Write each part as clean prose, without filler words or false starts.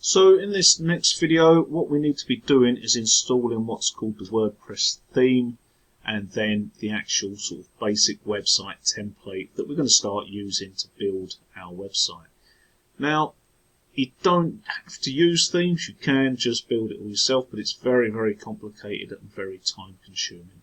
So in this next video, what we need to be doing is installing what's called the WordPress theme, and then the actual sort of basic website template that we're going to start using to build our website. Now, you don't have to use themes, you can just build it all yourself, but it's very, very complicated and very time consuming.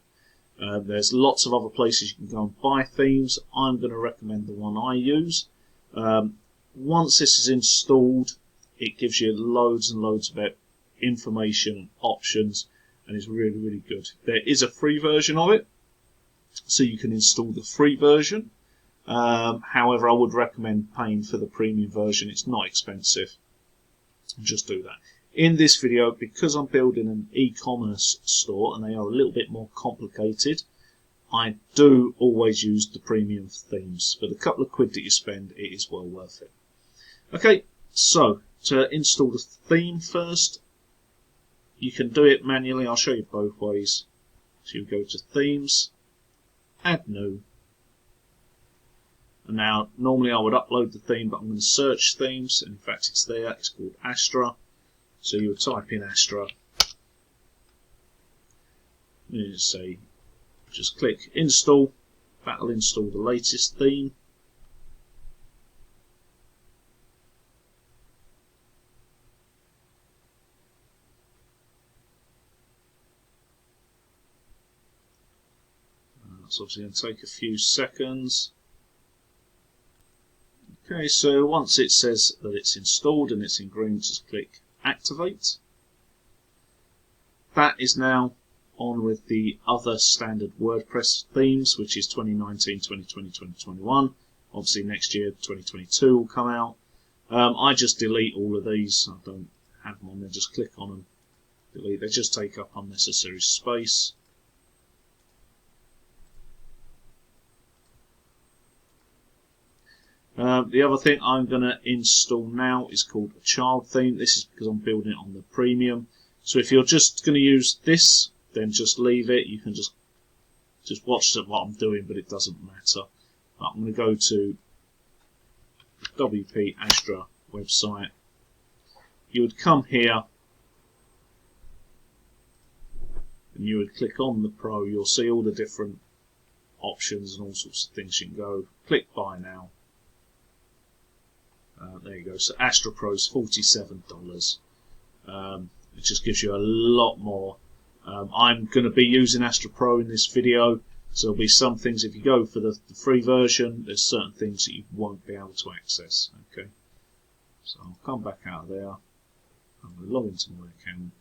There's lots of other places you can go and buy themes. I'm going to recommend the one I use. Once this is installed, it gives you loads and loads of information and options, and it's really, really good. There is a free version of it, so you can install the free version. However, I would recommend paying for the premium version. It's not expensive. Just do that. In this video, because I'm building an e-commerce store and they are a little bit more complicated, I do always use the premium themes. For the couple of quid that you spend, it is well worth it. Okay, so to install the theme first, you can do it manually. I'll show you both ways. So you go to Themes, Add New. And now, normally I would upload the theme, but I'm going to search themes. In fact, it's there. It's called Astra. So you would type in Astra. You say, just click Install. That'll install the latest theme. That's obviously going to take a few seconds. Okay, so once it says that it's installed and it's in green, just click Activate. That is now on with the other standard WordPress themes, which is 2019, 2020, 2021. Obviously next year, 2022 will come out. I just delete all of these. I don't have them on there. Just click on them, delete. They just take up unnecessary space. The other thing I'm going to install now is called a child theme. This is because I'm building it on the premium. So if you're just going to use this, then just leave it. You can just watch what I'm doing, but it doesn't matter. I'm going to go to the WP Astra website. You would come here and you would click on the Pro. You'll see all the different options and all sorts of things you can go. Click Buy Now. There you go. So Astra Pro is $47. It just gives you a lot more. I'm going to be using Astra Pro in this video, so there'll be some things. If you go for the free version, there's certain things that you won't be able to access. Okay. So I'll come back out of there. I'm going to log into my account.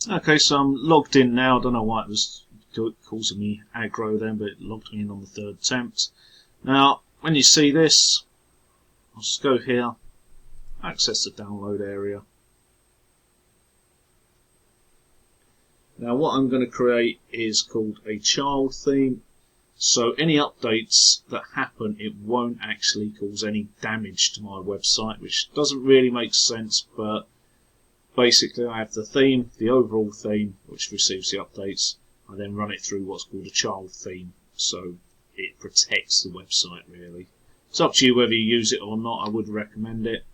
Okay, so I'm logged in now. I don't know why it was causing me aggro then, but it logged me in on the third attempt. Now, when you see this, I'll just go here, access the download area. Now what I'm going to create is called a child theme. So any updates that happen, it won't actually cause any damage to my website, which doesn't really make sense, but basically I have the theme, the overall theme, which receives the updates. I then run it through what's called a child theme, so it protects the website really. It's up to you whether you use it or not. I would recommend it.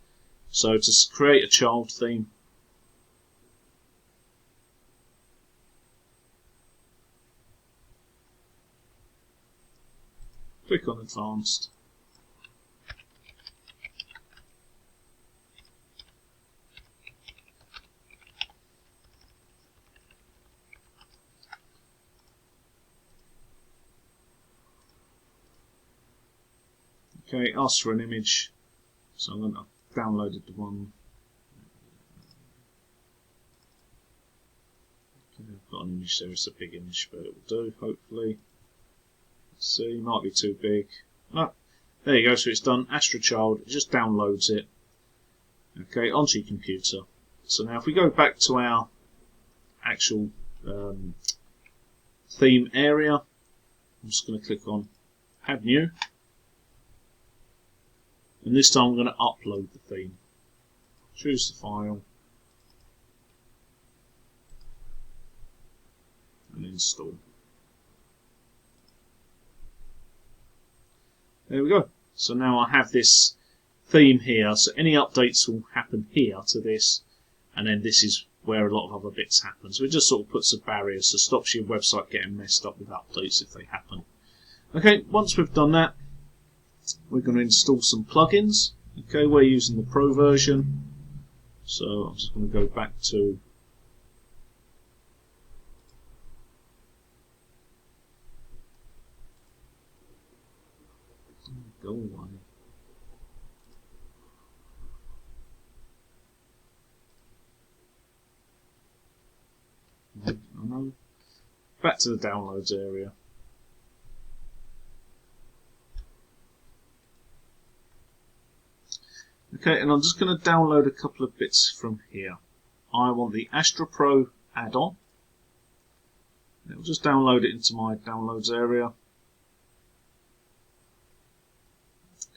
So to create a child theme, click on Advanced. Okay, ask for an image. So I'm going to download the one. Okay, I've got an image there. It's a big image, but it will do, hopefully. Let's see, might be too big. No, there you go. So it's done. Astra Child. It just downloads it. Okay, onto your computer. So now if we go back to our actual theme area, I'm just going to click on Add New, and this time I'm going to upload the theme. Choose the file and install. There we go. So now I have this theme here, so any updates will happen here to this, and then this is where a lot of other bits happen. So it just sort of puts a barrier, so stops your website getting messed up with updates if they happen. Okay, once we've done that, we're going to install some plugins. Okay, we're using the Pro version, so I'm just going to go back to go away. No. Back to the downloads area. Okay, and I'm just going to download a couple of bits from here. I want the Astra Pro add-on. It'll just download it into my downloads area.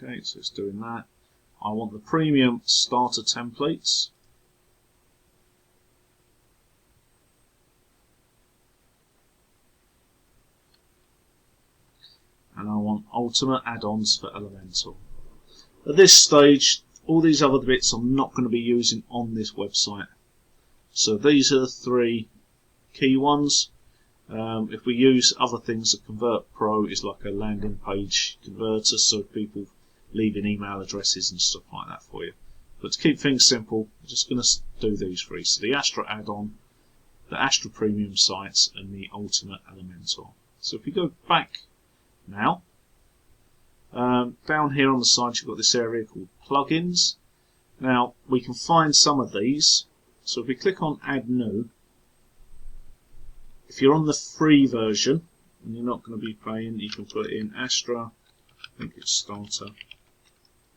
Okay, so it's doing that. I want the premium starter templates. And I want ultimate add-ons for Elementor. At this stage, all these other bits I'm not going to be using on this website. So these are the three key ones. If we use other things, the Convert Pro is like a landing page converter, so people leaving email addresses and stuff like that for you. But to keep things simple, we're just going to do these three. So the Astra add-on, the Astra Premium sites, and the Ultimate Elementor. So if we go back now, down here on the side you've got this area called Plugins. Now we can find some of these. So if we click on Add New, if you're on the free version and you're not going to be paying, you can put in Astra, I think it's Starter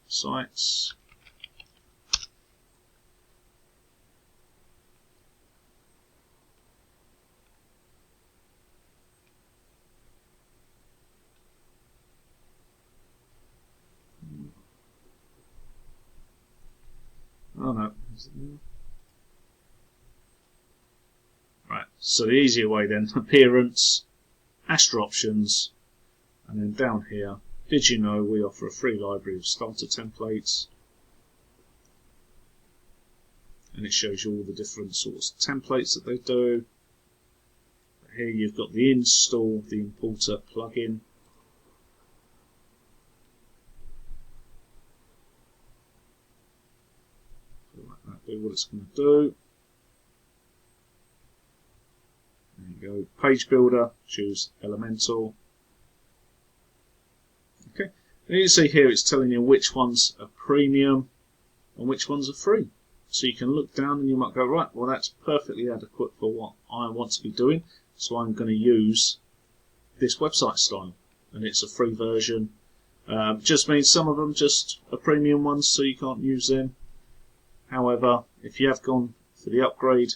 Sites. Oh no. Right, so the easier way then, appearance, Astra options, and then down here, did you know we offer a free library of starter templates? And it shows you all the different sorts of templates that they do. Here you've got the install, the importer plugin. Let that do what it's going to do. There you go, page builder, choose Elementor. Okay, and you see here it's telling you which ones are premium and which ones are free. So you can look down and you might go, right, well that's perfectly adequate for what I want to be doing, so I'm going to use this website style, and it's a free version. Just means some of them just are premium ones, so you can't use them. However, if you have gone for the upgrade,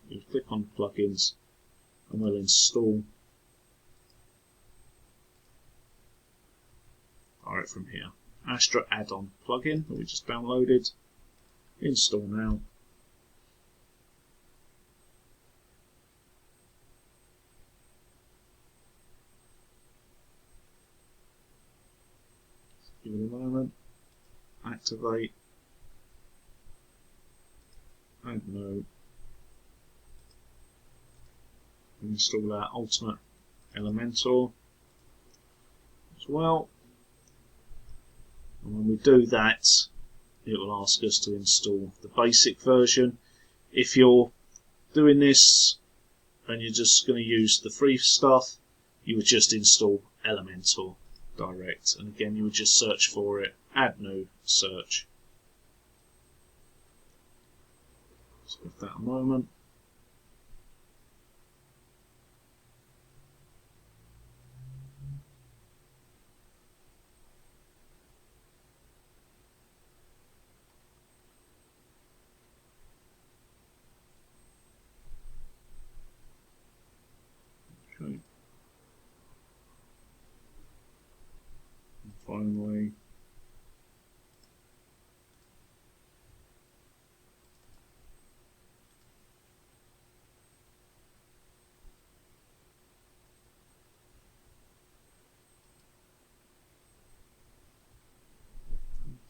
you click on plugins and we'll install direct from here. Astra add-on plugin that we just downloaded. Install now. Give it a moment. Activate. Add no. Install our Ultimate Elementor as well. And when we do that, it will ask us to install the basic version. If you're doing this and you're just going to use the free stuff, you would just install Elementor direct, and again you would just search for it, add new, search. Just give that a moment.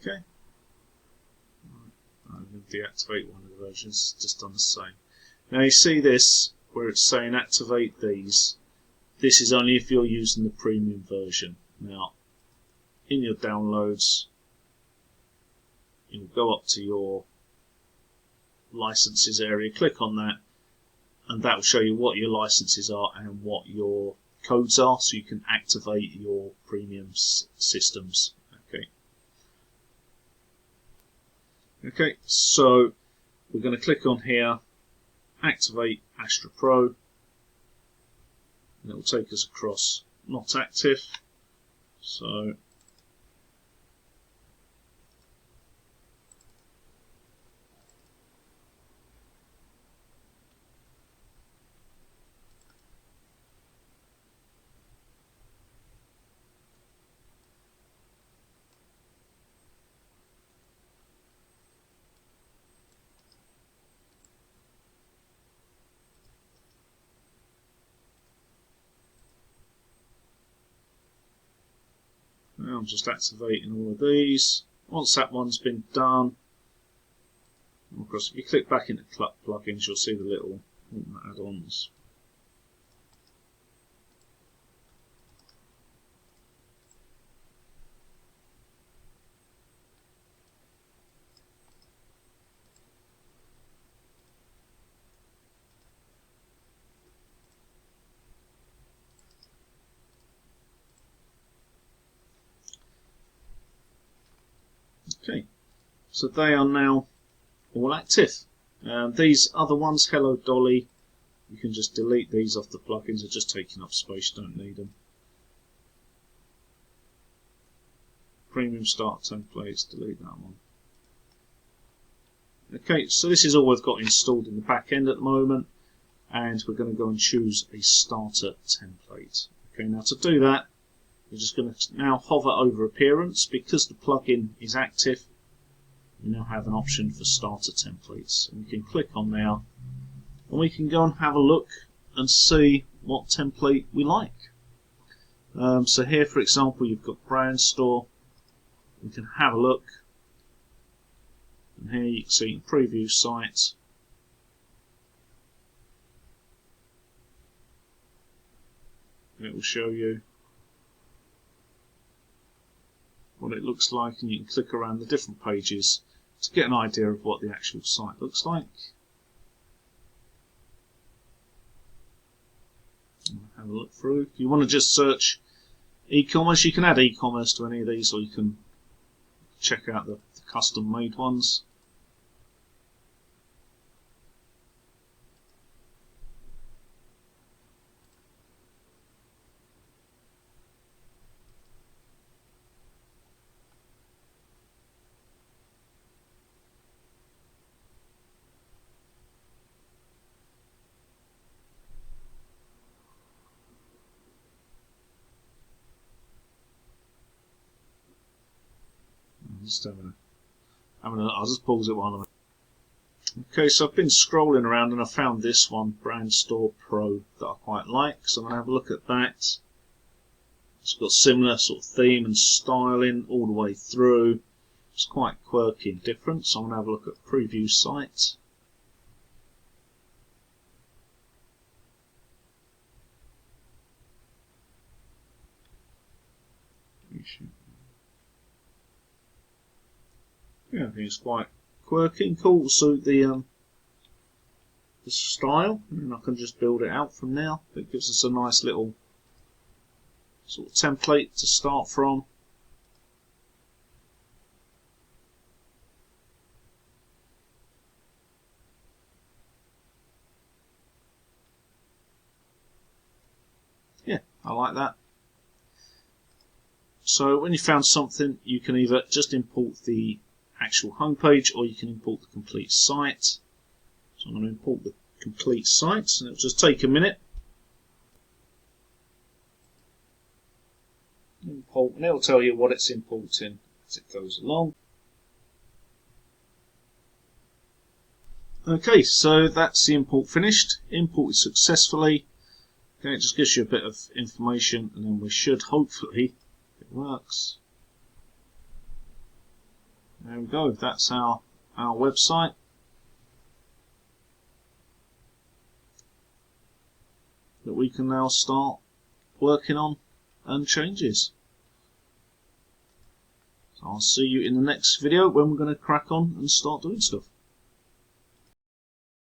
Okay. I'm going to deactivate one of the versions, just done the same. Now you see this where it's saying activate these. This is only if you're using the premium version. Now, in your downloads, you'll go up to your licenses area, click on that, and that will show you what your licenses are and what your codes are, so you can activate your premium systems. Okay, so we're going to click on here, activate Astra Pro, and it will take us across not active. So now I'm just activating all of these. Once that one's been done, of course, if you click back into plugins, you'll see the little add-ons. Okay, so they are now all active. These other ones, Hello Dolly, you can just delete these off the plugins. They're just taking up space, don't need them. Premium start templates, delete that one. Okay, so this is all we've got installed in the back end at the moment, and we're going to go and choose a starter template. Okay, now to do that, we're just going to now hover over appearance. Because the plugin is active, we now have an option for starter templates, and we can click on there, and we can go and have a look and see what template we like. So here, for example, you've got brand store. We can have a look, and here you can see preview site. And it will show you what it looks like, and you can click around the different pages to get an idea of what the actual site looks like. Have a look through. If you want to just search eCommerce, you can add eCommerce to any of these, or you can check out the custom made ones. I'll just pause it while I'm. Okay, so I've been scrolling around and I found this one, Brand Store Pro, that I quite like. So I'm going to have a look at that. It's got similar sort of theme and styling all the way through. It's quite quirky and different. So I'm going to have a look at preview site. Yeah, I think it's quite quirky and cool to suit the style, and I can just build it out from now. It gives us a nice little sort of template to start from. Yeah, I like that. So when you found something, you can either just import the actual homepage, or you can import the complete site. So I'm going to import the complete site, and it'll just take a minute. Import, and it'll tell you what it's importing as it goes along. Okay, so that's the import finished. Imported successfully. Okay, it just gives you a bit of information, and then we should hopefully, if it works. There we go, that's our website. That we can now start working on and changes. So I'll see you in the next video when we're going to crack on and start doing stuff.